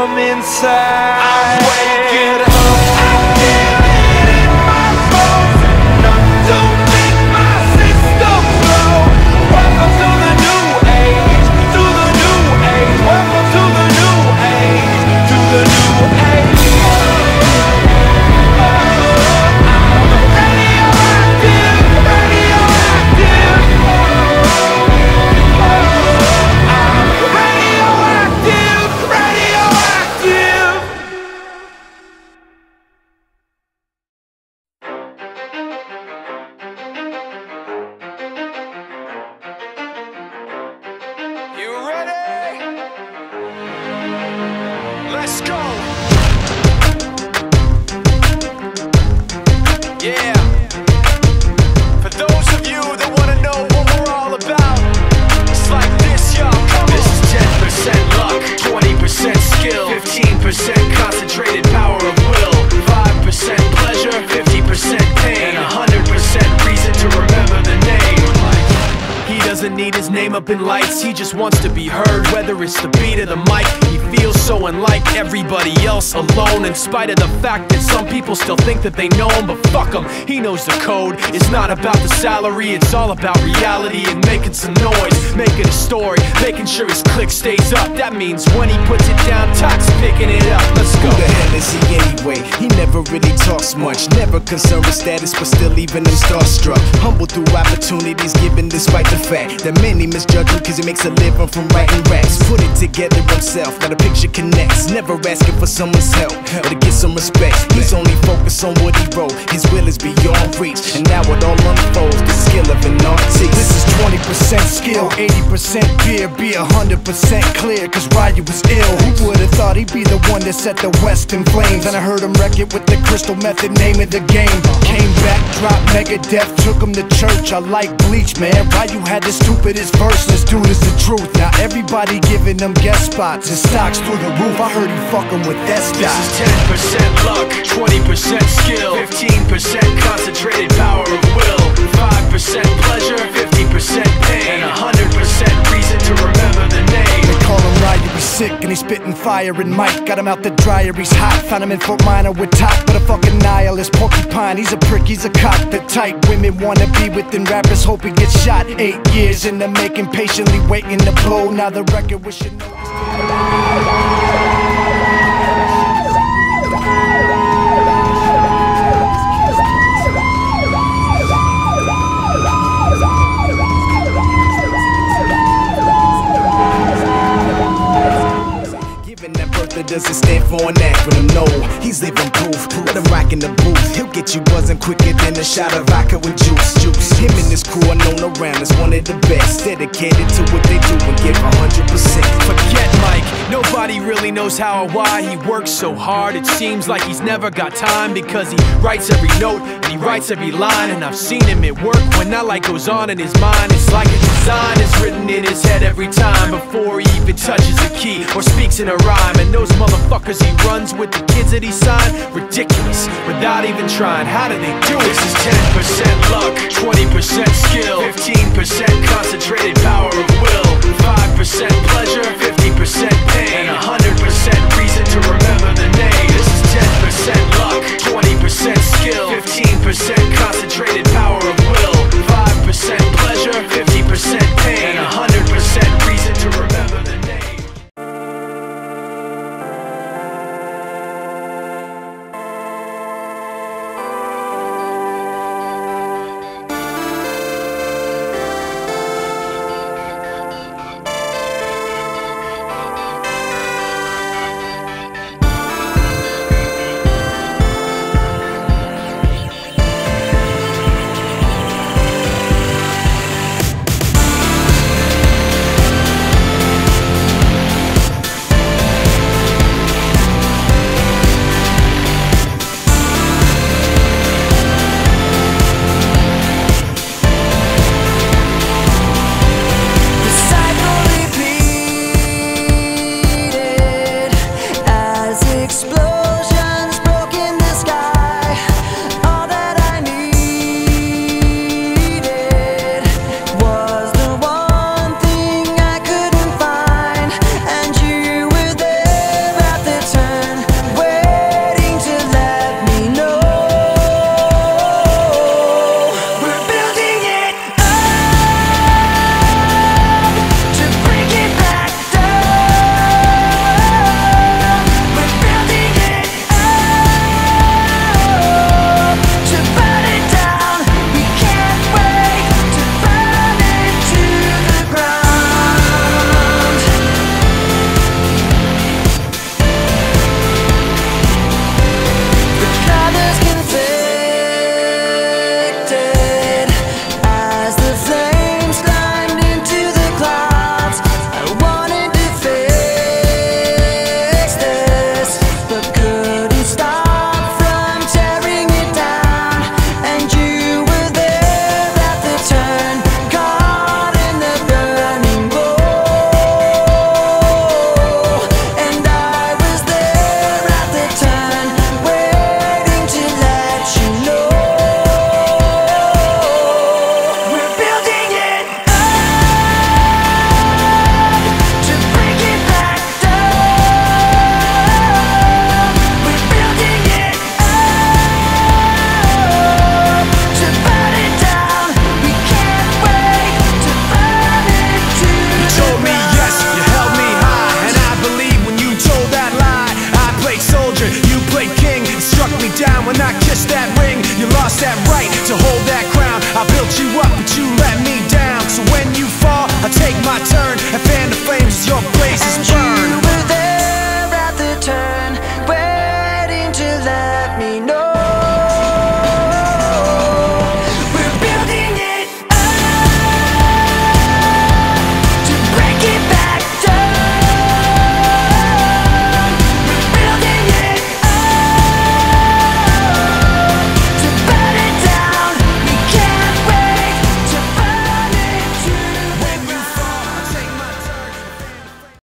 from inside. I'm waking up, I feel it in my bones, enough to make my system blow. Welcome to the new age, to the new age. Welcome to the new age, to the new age. Let's go. Yeah. For those of you that want to know what we're all about, it's like this, y'all. This is 10% luck, 20% skill, 15% concentrated power of will, 5% pleasure, 50% pain, and 100% reason to remember the name. He doesn't need his name up in lights, he just wants to be heard, whether it's the beat of the mic. He feels so unlike everybody else, alone, in spite of the fact that some people still think that they know him. But fuck him, he knows the code. It's not about the salary, it's all about reality and making some noise, making a story, making sure his click stays up. That means when he puts it down, Todd's picking it up. Let's go. Who the hell is he anyway? He never really talks much, never concerned with status, but still leaving him starstruck. Humble through opportunities given despite the fact that many misjudge him cause he makes a living from writing raps. Put it together himself, now the picture connects, never asking for someone's help or to get some respect. He's only focused on what he wrote, his will is beyond reach, and now it all unfolds, the skill of an artist. This is 20% skill, 80% fear, be 100% clear, cause Ryu was ill. Who would've thought he'd be the one that set the West in flames? And I heard him wreck it with the crystal method, name of the game. Came back, dropped mega Dept, took him to church. I like Bleach, man. Ryu had the stupidest verse, this dude is the truth. Now everybody giving them guest spots and stocks through the roof. I heard he fucking with that stock. This is 10% luck, 20% skill, 15% concentrated power of will, 5% pleasure, 50% pain, and 100% reason to remember the name. They call him Ryu, he's sick and he's spitting fire and Mike got him out the dryer, he's hot. Found him in Fort Minor with top, but a fucking nihilist porcupine. He's a prick, he's a cock. The type women wanna be within rappers, hope he gets shot. 8 years in the making, patiently waiting to blow. Now the record we should know. Doesn't stand for an acronym, no. He's living proof. Let him rock in the booth. He'll get you buzzing quicker than a shot of vodka with juice. Him and his crew are known around as one of the best, dedicated to what they do and give 100%. Forget Mike, nobody really knows how or why he works so hard. It seems like he's never got time because he writes every note and he writes every line. And I've seen him at work when that light goes on in his mind. It's like a design is written in his head every time before he even touches a key or speaks in a rhyme. And those motherfuckers he runs with, the kids that he signed, ridiculous, without even trying. How do they do it? This is 10% luck, 20% skill, 15% concentrated power of will, 5% pleasure, 50%